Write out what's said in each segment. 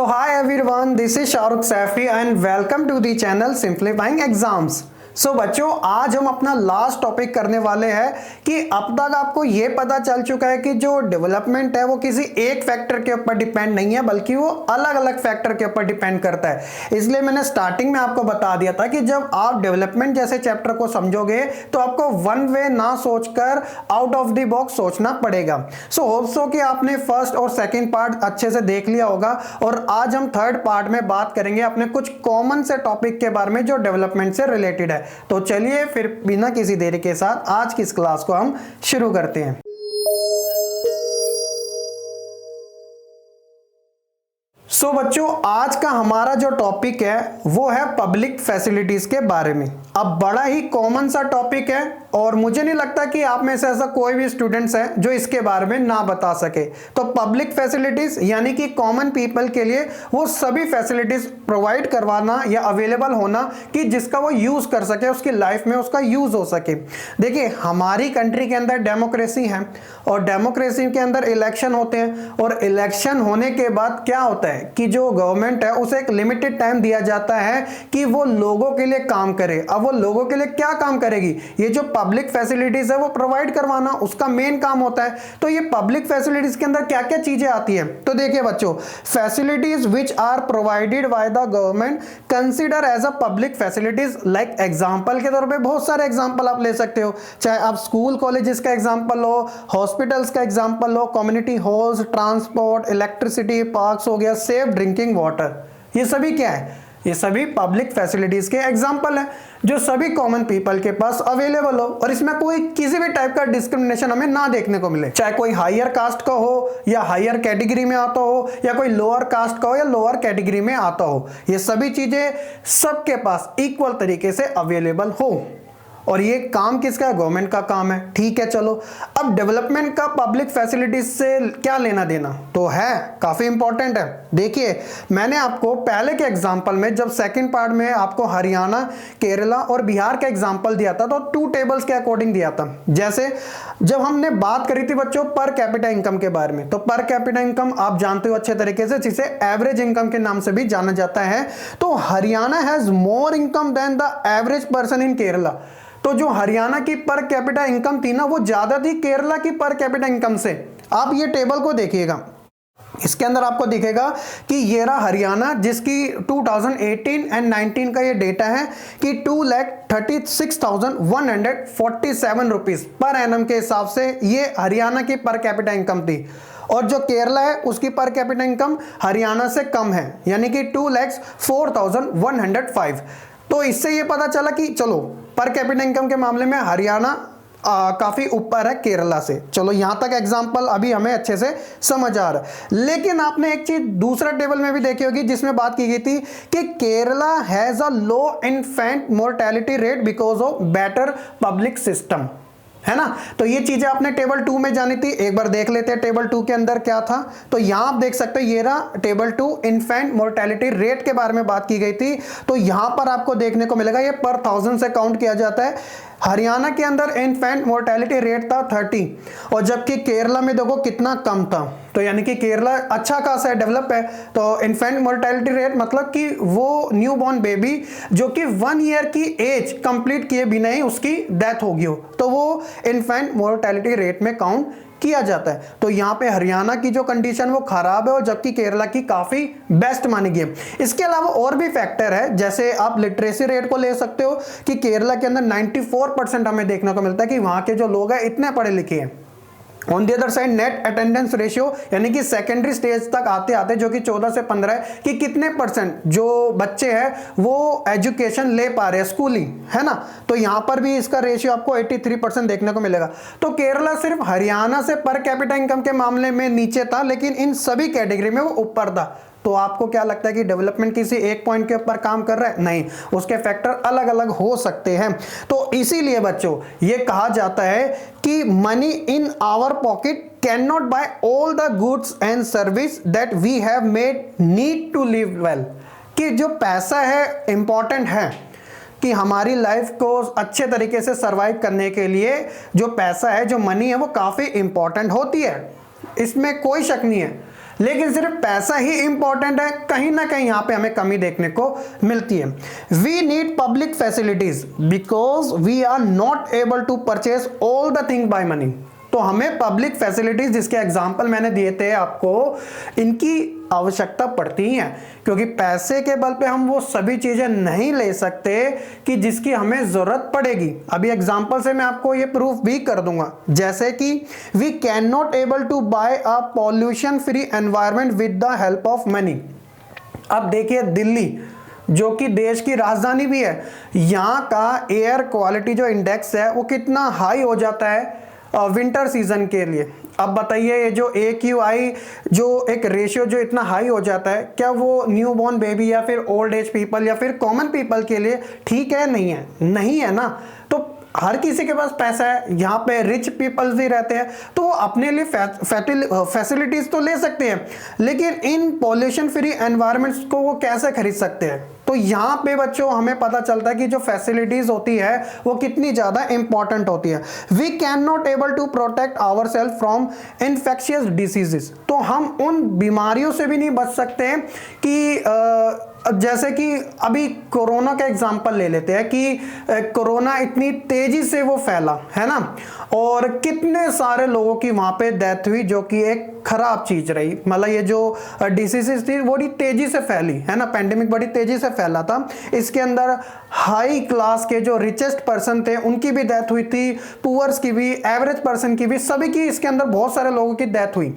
So hi everyone, this is Shahrukh Saifi and welcome to the channel Simplifying Exams. सो बच्चों, आज हम अपना last topic करने वाले हैं कि अब तक आपको ये पता चल चुका है कि जो डेवलपमेंट है वो किसी एक फैक्टर के ऊपर डिपेंड नहीं है, बल्कि वो अलग अलग फैक्टर के ऊपर डिपेंड करता है। इसलिए मैंने स्टार्टिंग में आपको बता दिया था कि जब आप डेवलपमेंट जैसे चैप्टर को समझोगे तो आपको वन वे ना सोचकर आउट ऑफ द बॉक्स सोचना पड़ेगा। सो होप सो कि आपने फर्स्ट और सेकेंड पार्ट अच्छे से देख लिया होगा और आज हम थर्ड पार्ट में बात करेंगे अपने कुछ कॉमन से टॉपिक के बारे में जो डेवलपमेंट से रिलेटेड है। तो चलिए फिर बिना किसी देरी के साथ आज की इस क्लास को हम शुरू करते हैं। सो बच्चों, आज का हमारा जो टॉपिक है वो है पब्लिक फैसिलिटीज के बारे में। अब बड़ा ही कॉमन सा टॉपिक है और मुझे नहीं लगता कि आप में से ऐसा कोई भी स्टूडेंट्स है जो इसके बारे में ना बता सके। तो पब्लिक फैसिलिटीज यानी कि कॉमन पीपल के लिए वो सभी फैसिलिटीज प्रोवाइड करवाना या अवेलेबल होना कि जिसका वो यूज कर सके, उसकी लाइफ में उसका यूज हो सके। देखिए, हमारी कंट्री के अंदर डेमोक्रेसी है और डेमोक्रेसी के अंदर इलेक्शन होते हैं और इलेक्शन होने के बाद क्या होता है कि जो गवर्नमेंट है उसे एक लिमिटेड टाइम दिया जाता है कि वो लोगों के लिए काम करे। अब वो लोगों के लिए क्या काम करेगी? ये जो पब्लिक फैसिलिटीज है वो प्रोवाइड करवाना उसका मेन काम होता है। तो ये पब्लिक फैसिलिटीज के अंदर क्या क्या चीजें आती है? तो देखिए बच्चों, facilities which are provided by the government consider as a public facilities. Like example के तौर पे बहुत सारे एग्जांपल आप ले सकते हो, चाहे आप स्कूल कॉलेजेस का एग्जांपल लो, हॉस्पिटल्स का एग्जांपल लो, community halls, transport, electricity, parks हो गया, सेफ ड्रिंकिंग वाटर। ये सभी क्या है? ये सभी पब्लिक फैसिलिटीज के एग्जांपल हैं जो सभी कॉमन पीपल के पास अवेलेबल हो और इसमें कोई किसी भी टाइप का डिस्क्रिमिनेशन हमें ना देखने को मिले, चाहे कोई हायर कास्ट का हो या हायर कैटेगरी में आता हो या कोई लोअर कास्ट का हो या लोअर कैटेगरी में आता हो। ये सभी चीजें सबके पास इक्वल तरीके से अवेलेबल हो। और ये काम किसका है? गवर्नमेंट का काम है। ठीक है, चलो अब डेवलपमेंट का पब्लिक फैसिलिटीज से क्या लेना देना? तो है काफी इंपॉर्टेंट है। देखिए, मैंने आपको पहले के एग्जांपल में जब सेकंड पार्ट में आपको हरियाणा, केरला और बिहार का एग्जांपल दिया था तो टू टेबल्स के अकॉर्डिंग दिया था। जैसे जब हमने बात करी थी बच्चों पर कैपिटा इनकम के बारे में, तो पर कैपिटा इनकम आप जानते हो अच्छे तरीके से, जिसे एवरेज इनकम के नाम से भी जाना जाता है। तो Haryana has more income than the average person in Kerala. तो जो हरियाणा की पर कैपिटा इनकम थी ना, वो ज्यादा थी केरला की पर कैपिटा इनकम से। आप ये टेबल को देखिएगा, इसके अंदर आपको दिखेगा कि ये रहा हरियाणा जिसकी 2018 एंड 19 का ये डेटा है कि 2,36,147 रुपीज पर एनम के हिसाब से ये हरियाणा की पर कैपिटा इनकम थी। और जो केरला है उसकी पर कैपिटा इनकम हरियाणा से कम है, यानी कि 2,04,105। तो इससे ये पता चला कि चलो पर कैपिटा इनकम के मामले में हरियाणा काफी ऊपर है केरला से। चलो यहां तक एग्जांपल अभी हमें अच्छे से समझ आ रहा है। लेकिन आपने एक चीज दूसरा टेबल में भी देखी होगी जिसमें बात की गई थी कि Kerala has a low infant mortality rate because of better public system, है ना। तो ये चीजें आपने टेबल 2 में जानी थी, एक बार देख लेते हैं टेबल 2 के अंदर क्या था। तो यहां आप देख सकते हैं, ये रहा टेबल 2, इन्फेंट मोर्टेलिटी रेट के बारे में बात की गई थी। तो यहां पर आपको देखने को मिलेगा ये पर 1000 से काउंट किया जाता है। हरियाणा के अंदर इन्फेंट मोर्टेलिटी रेट था 30 और जबकि केरला में देखो कितना कम था। तो यानी कि केरला अच्छा खासा है, डेवलप है। तो इन्फेंट मोर्टेलिटी रेट मतलब कि वो न्यू बॉर्न बेबी जो कि 1 ईयर की एज कंप्लीट किए बिना ही उसकी डेथ होगी हो, तो वो इन्फेंट मोर्टेलिटी रेट में काउंट किया जाता है। तो यहाँ पे हरियाणा की जो कंडीशन वो खराब है और जबकि केरला की काफी बेस्ट मानी गई है। इसके अलावा और भी फैक्टर है, जैसे आप लिटरेसी रेट को ले सकते हो कि केरला के अंदर 94% हमें देखने को मिलता है कि वहां के जो लोग हैं इतने पढ़े लिखे हैं। On the other side net attendance ratio यानी कि सेकेंडरी स्टेज तक आते आते जो कि 14 से 15 है कि कितने परसेंट जो बच्चे हैं वो एजुकेशन ले पा रहे हैं, स्कूलिंग, है ना। तो यहां पर भी इसका रेशियो आपको 83% देखने को मिलेगा। तो केरला सिर्फ हरियाणा से पर कैपिटा इनकम के मामले में नीचे था, लेकिन इन सभी कैटेगरी में वो ऊपर था। तो आपको क्या लगता है कि डेवलपमेंट किसी एक पॉइंट के ऊपर काम कर रहा है? नहीं, उसके फैक्टर अलग अलग हो सकते हैं। तो इसीलिए बच्चों ये कहा जाता है कि money in our pocket can not buy all the goods and service that we have made need to live well. कि जो पैसा है इंपॉर्टेंट है कि हमारी लाइफ को अच्छे तरीके से सरवाइव करने के लिए जो पैसा है, जो मनी है, वो काफी इंपॉर्टेंट होती है, इसमें कोई शक नहीं है। लेकिन सिर्फ पैसा ही इंपॉर्टेंट है, कहीं ना कहीं यहाँ पे हमें कमी देखने को मिलती है। We need public facilities because we are not able to purchase all the thing by money. तो हमें पब्लिक फैसिलिटीज, जिसके एग्जाम्पल मैंने दिए थे आपको, इनकी आवश्यकता पड़ती है, क्योंकि पैसे के बल पे हम वो सभी चीजें नहीं ले सकते कि जिसकी हमें जरूरत पड़ेगी। अभी एग्जाम्पल से मैं आपको ये प्रूफ भी कर दूंगा, जैसे कि we can not able to buy a pollution free environment with the help of money. अब देखिए दिल्ली, जो कि देश की राजधानी भी है, यहाँ का एयर क्वालिटी जो इंडेक्स है वो कितना हाई हो जाता है विंटर सीजन के लिए। अब बताइए, ये जो AQI जो एक रेशियो जो इतना हाई हो जाता है, क्या वो न्यू बॉर्न बेबी या फिर ओल्ड एज पीपल या फिर कॉमन पीपल के लिए ठीक है? नहीं है, नहीं है ना। तो हर किसी के पास पैसा है, यहाँ पे रिच पीपल्स भी रहते हैं, तो वो अपने लिए फैसिलिटीज तो ले सकते हैं, लेकिन इन पॉल्यूशन फ्री एनवायरनमेंट्स को वो कैसे खरीद सकते हैं? तो यहाँ पे बच्चों हमें पता चलता है कि जो फैसिलिटीज होती है वो कितनी ज्यादा इंपॉर्टेंट होती है। We can not able to protect our self from infectious diseases. तो हम उन बीमारियों से भी नहीं बच सकते कि जैसे कि अभी कोरोना का एग्जांपल ले लेते हैं कि कोरोना इतनी तेजी से वो फैला है ना, और कितने सारे लोगों की वहां पे डेथ हुई, जो कि एक खराब चीज रही। मतलब ये जो डिसीजेस थी बड़ी तेजी से फैली है ना, पेंडेमिक बड़ी तेजी से फैला था। इसके अंदर हाई क्लास के जो रिचेस्ट पर्सन थे उनकी भी डेथ हुई थी, पुअर्स की भी, एवरेज पर्सन की भी, सभी की इसके अंदर बहुत सारे लोगों की डेथ हुई।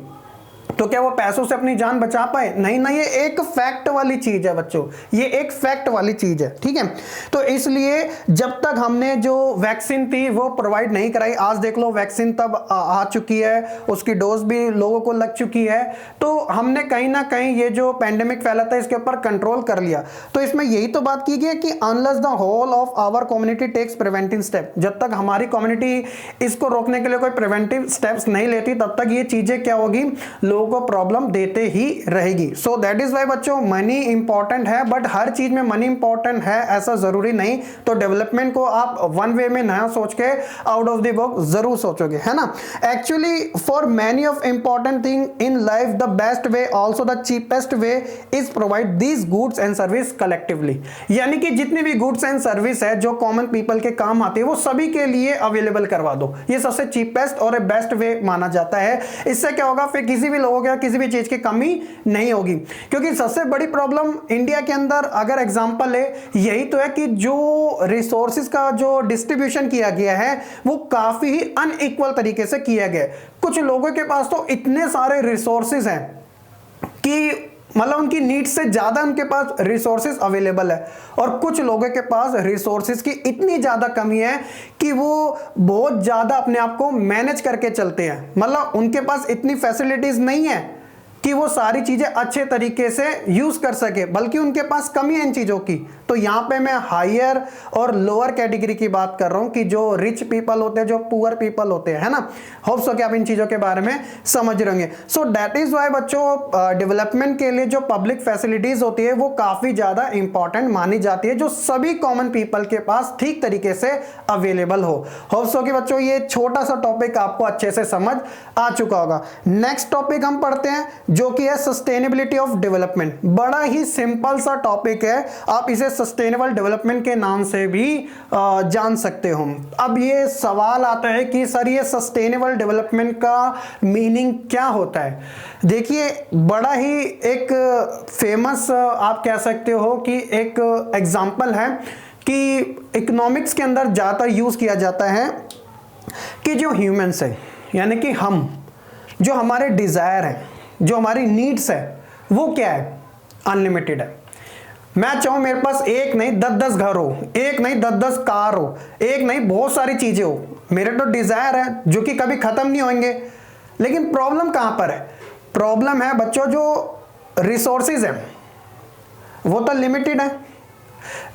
तो क्या वो पैसों से अपनी जान बचा पाए? नहीं ना, ये एक फैक्ट वाली चीज है बच्चों, ये एक फैक्ट वाली चीज है, ठीक है। तो इसलिए जब तक हमने जो वैक्सीन थी वो प्रोवाइड नहीं कराई, आज देख लो वैक्सीन तब आ चुकी है, उसकी डोज भी लोगों को लग चुकी है, तो हमने कहीं ना कहीं ये जो पेंडेमिक फैला था इसके ऊपर कंट्रोल कर लिया। तो इसमें यही तो बात की गई कि unless the whole of our community takes preventive step, जब तक हमारी कम्युनिटी इसको रोकने के लिए कोई प्रिवेंटिव स्टेप्स नहीं लेती तब तक ये चीजें क्या होगी, लोगों को प्रॉब्लम देते ही रहेगी। सो दैट इज वाई बच्चों मनी इंपॉर्टेंट है, बट हर चीज में मनी इंपॉर्टेंट है ऐसा जरूरी नहीं। तो डेवलपमेंट को आप वन वे में नया सोच के आउट ऑफ द बॉक्स जरूर सोचोगे, है ना। Actually for many of important thing in life the best way also the cheapest way is provide these goods and service collectively. यानी कि जितनी भी गुड्स एंड सर्विस है जो कॉमन पीपल के काम आती है वो सभी के लिए अवेलेबल करवा दो। ये सबसे चीपेस्ट और बेस्ट वे माना जाता है। इससे क्या होगा, फिर किसी भी लोगों के किसी भी चीज की कमी नहीं होगी। क्योंकि सबसे बड़ी प्रॉब्लम इंडिया के अंदर अगर एग्जांपल है, यही तो है कि जो रिसोर्सेज का जो डिस्ट्रीब्यूशन किया गया है वो काफी ही अनइक्वल तरीके से किया गया है। कुछ लोगों के पास तो इतने सारे रिसोर्सेज हैं कि मतलब उनकी नीड से ज्यादा उनके पास रिसोर्सेज अवेलेबल है, और कुछ लोगों के पास रिसोर्सेज की इतनी ज्यादा कमी है कि वो बहुत ज्यादा अपने आप को मैनेज करके चलते हैं। मतलब उनके पास इतनी फैसिलिटीज नहीं है कि वो सारी चीजें अच्छे तरीके से यूज कर सके, बल्कि उनके पास कमी है इन चीजों की। तो यहाँ पे मैं हायर और लोअर कैटेगरी की बात कर रहा हूँ कि जो रिच पीपल होते हैं, जो पुअर पीपल होते हैं, है ना। होप्स हो कि आप इन चीजों के बारे में समझ रहे होंगे। सो दैट इज वाई बच्चों डेवलपमेंट के लिए जो पब्लिक फैसिलिटीज होती है वो काफी ज्यादा इंपॉर्टेंट मानी जाती है, जो सभी कॉमन पीपल के पास ठीक तरीके से अवेलेबल हो। होप्स हो कि बच्चों ये छोटा सा टॉपिक आपको अच्छे से समझ आ चुका होगा। नेक्स्ट टॉपिक हम पढ़ते हैं जो कि है सस्टेनेबिलिटी ऑफ डेवलपमेंट। बड़ा ही सिंपल सा टॉपिक है, आप इसे सस्टेनेबल डेवलपमेंट के नाम से भी जान सकते हो। अब ये सवाल आता है कि सर ये सस्टेनेबल डेवलपमेंट का मीनिंग क्या होता है। देखिए बड़ा ही एक फेमस आप कह सकते हो कि एक एग्जांपल है कि इकोनॉमिक्स के अंदर ज़्यादातर यूज़ किया जाता है कि जो ह्यूमंस है, यानी कि हम, जो हमारे डिज़ायर है, जो हमारी नीड्स है, वो क्या है, अनलिमिटेड है। मैं चाहूँ मेरे पास एक नहीं 10-10 घर हो, एक नहीं 10-10 कार हो, एक नहीं बहुत सारी चीज़ें हो, मेरे तो डिज़ायर है जो कि कभी ख़त्म नहीं होंगे। लेकिन प्रॉब्लम कहाँ पर है? प्रॉब्लम है बच्चों जो रिसोर्सेज है वो तो लिमिटेड है,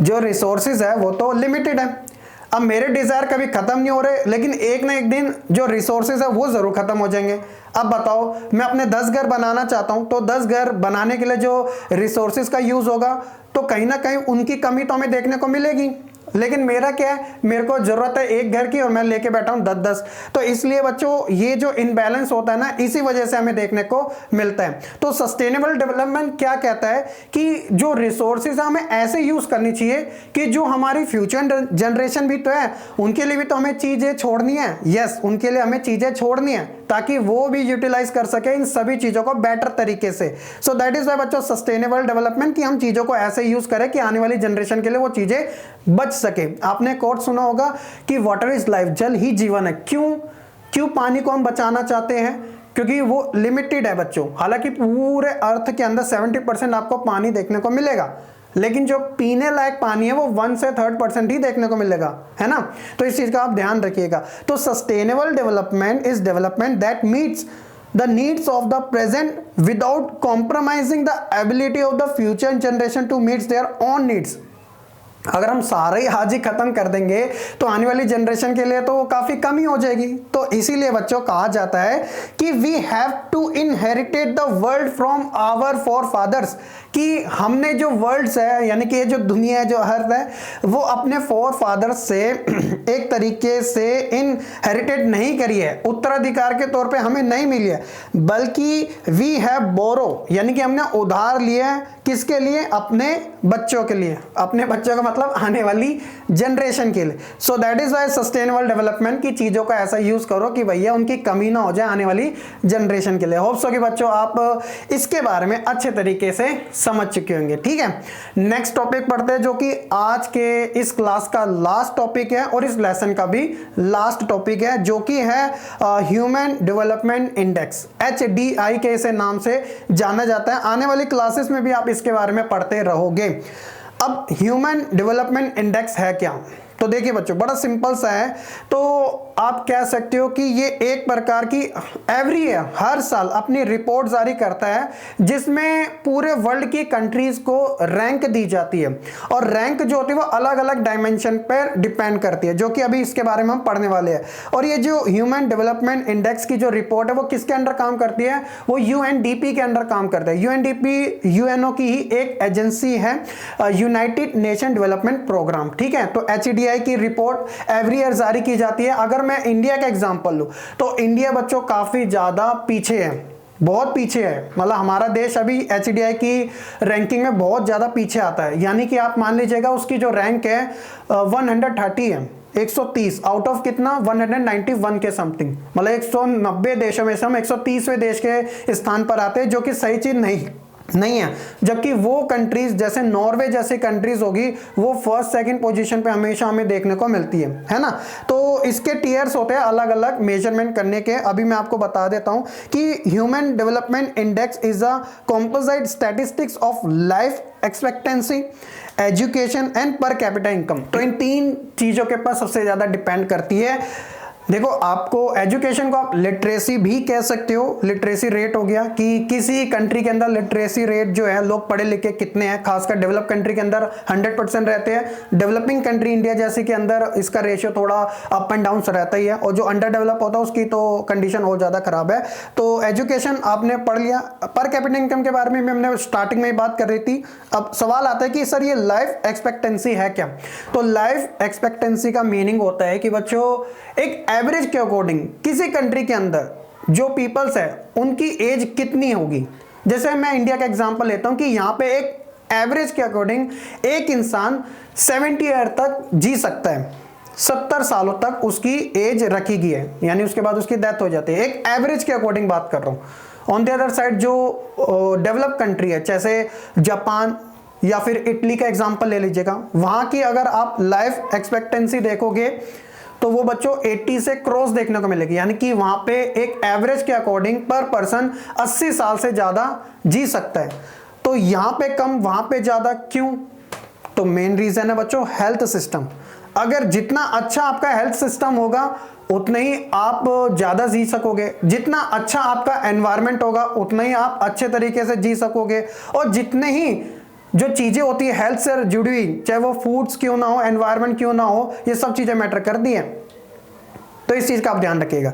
जो रिसोर्सेज है वो तो लिमिटेड है। अब मेरे डिज़ायर कभी ख़त्म नहीं हो रहे, लेकिन एक ना एक दिन जो रिसोर्सेज है वो ज़रूर ख़त्म हो जाएंगे। अब बताओ, मैं अपने 10 घर बनाना चाहता हूँ, तो 10 घर बनाने के लिए जो रिसोर्सेज का यूज़ होगा तो कहीं ना कहीं उनकी कमी तो हमें देखने को मिलेगी। लेकिन मेरा क्या है, मेरे को जरूरत है एक घर की और मैं लेके बैठा हूं 10-10। तो इसलिए बच्चों ये जो इनबैलेंस होता है ना, इसी वजह से हमें देखने को मिलता है। तो सस्टेनेबल डेवलपमेंट क्या कहता है कि जो रिसोर्सेज हमें ऐसे यूज करनी चाहिए कि जो हमारी फ्यूचर जनरेशन भी तो है, उनके लिए भी तो हमें चीजें छोड़नी है। यस, उनके लिए हमें चीजें छोड़नी है ताकि वो भी यूटिलाइज कर सके इन सभी चीजों को बेटर तरीके से। सो दैट इज वाई बच्चों सस्टेनेबल डेवलपमेंट, कि हम चीजों को ऐसे यूज करें कि आने वाली जनरेशन के लिए वो चीजें बच सके। आपने कोट सुना होगा कि वाटर इज लाइफ, जल ही जीवन है। क्यों पानी को हम बचाना चाहते हैं? क्योंकि वो लिमिटेड है बच्चों। हालांकि पूरे अर्थ के अंदर 70% आपको पानी देखने को मिलेगा, लेकिन जो पीने लायक पानी है वो 1 से 3% ही देखने को मिलेगा, है ना। तो इस चीज का आप ध्यान रखिएगा। तो sustainable development is development that meets the needs of the present without compromising the ability of the future generation to meet their own needs। अगर हम सारे आज ही खत्म कर देंगे तो आने वाली जनरेशन के लिए तो काफी कमी हो जाएगी। तो इसीलिए बच्चों कहा जाता है कि we have to inherited the world from our forefathers, कि हमने जो वर्ल्ड्स है यानी कि ये जो दुनिया है, जो अर्थ है, वो अपने फोरफादर्स से एक तरीके से इनहेरिटेड नहीं करी है, उत्तराधिकार के तौर पे हमें नहीं मिली है, बल्कि वी हैव बोरो, यानी कि हमने उधार लिया है। किसके लिए? अपने बच्चों के लिए। अपने बच्चों का मतलब आने वाली जनरेशन के लिए। So that is why sustainable development की चीजों का ऐसा यूज करो कि भैया उनकी कमी ना हो जाए आने वाली जनरेशन के लिए। होप सो कि बच्चों आप इसके बारे में अच्छे तरीके से समझ चुके होंगे। ठीक है, नेक्स्ट टॉपिक पढ़ते हैं जो कि आज के इस क्लास का लास्ट टॉपिक है और इस लेसन का भी लास्ट टॉपिक है, जो कि है ह्यूमन डेवलपमेंट इंडेक्स, HDI के इसे नाम से जाना जाता है। आने वाली क्लासेस में भी आप इसके बारे में पढ़ते रहोगे। अब ह्यूमन डेवलपमेंट इंडेक्स है क्या? तो देखिए बच्चों, बड़ा सिंपल सा है। तो आप कह सकते हो कि ये एक प्रकार की एवरी ईयर, हर साल अपनी रिपोर्ट जारी करता है, जिसमें पूरे वर्ल्ड की कंट्रीज को रैंक दी जाती है। और रैंक जो होती है वो अलग अलग डायमेंशन पर डिपेंड करती है, जो कि अभी इसके बारे में हम पढ़ने वाले हैं। और ये जो ह्यूमन डेवलपमेंट इंडेक्स की जो रिपोर्ट है वो किसके अंडर काम करती है? वो UNDP के अंडर काम करता है। UNDP UNO की ही एक एजेंसी है, यूनाइटेड नेशन डेवलपमेंट प्रोग्राम। ठीक है, तो HDI की रिपोर्ट एवरी ईयर जारी की जाती है। अगर मैं इंडिया का एग्जांपल लूं तो इंडिया बच्चों काफी ज्यादा पीछे है, बहुत पीछे है। मतलब हमारा देश अभी HDI की रैंकिंग में बहुत ज्यादा पीछे आता है। यानी कि आप मान लीजिएगा उसकी जो रैंक है 130 है, 130 आउट ऑफ कितना 191 के समथिंग। मतलब 190 देशों में से हम 130वें देश के स्थान पर आते हैं, जो कि सही चीज नहीं है। जबकि वो कंट्रीज जैसे नॉर्वे जैसे कंट्रीज होगी वो फर्स्ट सेकंड पोजीशन पे हमेशा हमें देखने को मिलती है ना। तो इसके टीयर्स होते हैं अलग अलग मेजरमेंट करने के। अभी मैं आपको बता देता हूं कि human development index is a composite statistics of life expectancy, education and per capita income. तो इन तीन चीजों के ऊपर सबसे ज्यादा डिपेंड करती है। देखो, आपको एजुकेशन को आप लिटरेसी भी कह सकते हो। लिटरेसी रेट हो गया कि किसी कंट्री के अंदर लिटरेसी रेट जो है, लोग पढ़े लिखे कितने हैं। खासकर डेवलप कंट्री के अंदर 100% रहते हैं। डेवलपिंग कंट्री इंडिया जैसे के अंदर इसका रेशियो थोड़ा अप एंड डाउन रहता ही है। और जो अंडर डेवलप होता है उसकी तो कंडीशन और ज़्यादा खराब है। तो एजुकेशन आपने पढ़ लिया। पर कैपिटा इनकम के बारे में हमने स्टार्टिंग में ही बात कर रही थी। अब सवाल आता है कि सर ये लाइफ एक्सपेक्टेंसी है क्या? तो लाइफ एक्सपेक्टेंसी का मीनिंग होता है कि बच्चों एक एवरेज के अकॉर्डिंग किसी कंट्री के अंदर जो पीपल्स है उनकी एज कितनी होगी। जैसे मैं इंडिया का एग्जांपल लेता हूं कि यहां पे एक एवरेज के अकॉर्डिंग एक इंसान 70 ईयर तक जी सकता है, 70 सालों तक उसकी एज रखी गई है, यानी उसके बाद उसकी डेथ हो जाती है। एक एवरेज के अकॉर्डिंग बात कर रहा हूं। ऑन द अदर साइड जो डेवलप कंट्री है जैसे जापान या फिर इटली का एग्जांपल ले लीजिएगा, वहां की अगर आप लाइफ एक्सपेक्टेंसी देखोगे तो वो बच्चों 80 से क्रॉस देखने को मिलेगी। यानी कि वहां पे एक एवरेज के अकॉर्डिंग पर पर्सन 80 साल से ज्यादा जी सकता है। तो यहां पे कम वहां पे ज्यादा क्यों? तो मेन रीजन है बच्चों हेल्थ सिस्टम। अगर जितना अच्छा आपका हेल्थ सिस्टम होगा उतना ही आप ज्यादा जी सकोगे। जितना अच्छा आपका एनवायरनमेंट होगा उतना ही आप अच्छे तरीके से जी सकोगे। और जितने ही जो चीजें होती है हेल्थ से जुड़ी हुई, चाहे वो फूड्स क्यों ना हो, एनवायरनमेंट क्यों ना हो, ये सब चीजें मैटर करती हैं। तो इस चीज का आप ध्यान रखिएगा।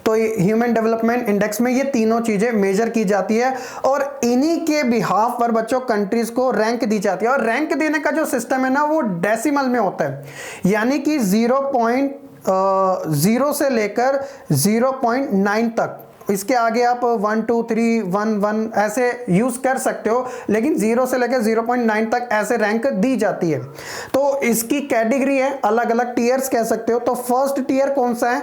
तो ह्यूमन डेवलपमेंट इंडेक्स में ये तीनों चीजें मेजर की जाती है और इन्हीं के बिहाफ पर बच्चों कंट्रीज को रैंक दी जाती है। और रैंक देने का जो सिस्टम है ना वो डेसिमल में होता है, यानी कि 0.0 से लेकर 0.9 तक। इसके आगे आप 1 2 3 1 1 ऐसे यूज कर सकते हो, लेकिन 0 से लेकर 0.9 तक ऐसे रैंक दी जाती है। तो इसकी कैटेगरी है, अलग अलग टीयर्स कह सकते हो। तो फर्स्ट टीयर कौन सा है?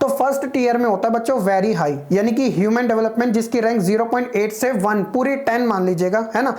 तो फर्स्ट टीयर में होता है बच्चों वेरी हाई, यानी कि ह्यूमन डेवलपमेंट जिसकी रैंक 0.8 से 1 पूरी 10 मान लीजिएगा, है ना।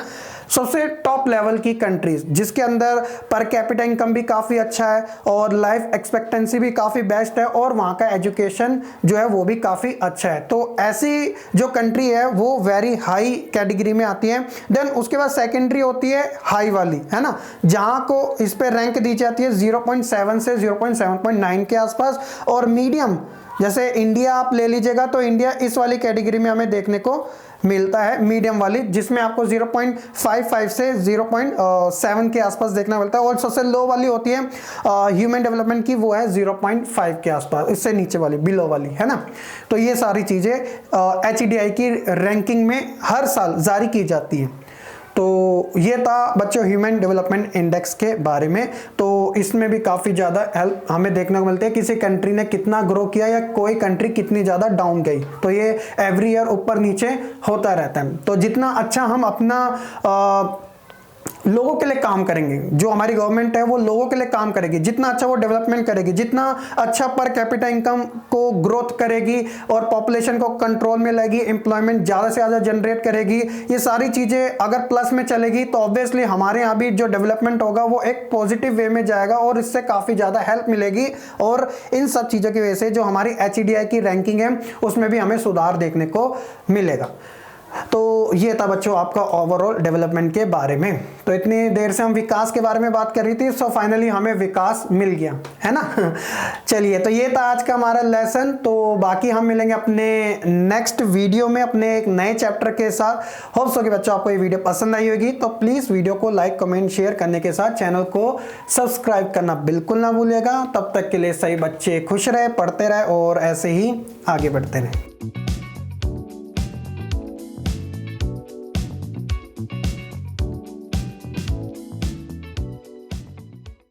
सबसे टॉप लेवल की कंट्रीज जिसके अंदर पर कैपिटा इनकम भी काफ़ी अच्छा है और लाइफ एक्सपेक्टेंसी भी काफ़ी बेस्ट है और वहाँ का एजुकेशन जो है वो भी काफ़ी अच्छा है। तो ऐसी जो कंट्री है वो वेरी हाई कैटेगरी में आती है। देन उसके बाद सेकेंडरी होती है हाई वाली, है ना, जहाँ को इस पे रैंक दी जाती है 0.7 से 0.7.9 के आसपास। और मीडियम जैसे इंडिया आप ले लीजिएगा तो इंडिया इस वाली कैटेगरी में हमें देखने को मिलता है, मीडियम वाली, जिसमें आपको 0.55 से 0.7 के आसपास देखना मिलता है। और सबसे लो वाली होती है ह्यूमन डेवलपमेंट की, वो है 0.5 के आसपास, इससे नीचे वाली, बिलो वाली, है ना। तो ये सारी चीज़ें HDI की रैंकिंग में हर साल जारी की जाती है। तो ये था बच्चों ह्यूमन डेवलपमेंट इंडेक्स के बारे में। तो इसमें भी काफ़ी ज़्यादा हेल्प हमें देखने को मिलती है, किसी कंट्री ने कितना ग्रो किया या कोई कंट्री कितनी ज़्यादा डाउन गई। तो ये एवरी ईयर ऊपर नीचे होता रहता है। तो जितना अच्छा हम अपना लोगों के लिए काम करेंगे, जो हमारी गवर्नमेंट है वो लोगों के लिए काम करेगी, जितना अच्छा वो डेवलपमेंट करेगी, जितना अच्छा पर कैपिटा इनकम को ग्रोथ करेगी और पॉपुलेशन को कंट्रोल में लाएगी, एम्प्लॉयमेंट ज़्यादा से ज़्यादा जनरेट करेगी, ये सारी चीज़ें अगर प्लस में चलेगी तो ऑब्वियसली हमारे यहाँ भी जो डेवलपमेंट होगा वो एक पॉजिटिव वे में जाएगा और इससे काफ़ी ज़्यादा हेल्प मिलेगी। और इन सब चीज़ों की वजह से जो हमारी HDI की रैंकिंग है उसमें भी हमें सुधार देखने को मिलेगा। तो ये था बच्चों आपका ओवरऑल डेवलपमेंट के बारे में। तो इतनी देर से हम विकास के बारे में बात कर रही थी, सो फाइनली हमें विकास मिल गया, है ना। चलिए, तो ये था आज का हमारा लेसन। तो बाकी हम मिलेंगे अपने नेक्स्ट वीडियो में अपने एक नए चैप्टर के साथ। होप सो कि बच्चों आपको ये वीडियो पसंद आई होगी। तो प्लीज़ वीडियो को लाइक कमेंट शेयर करने के साथ चैनल को सब्सक्राइब करना बिल्कुल ना भूलिएगा। तब तक के लिए सही बच्चे खुश रहे, पढ़ते रहे और ऐसे ही आगे बढ़ते रहे।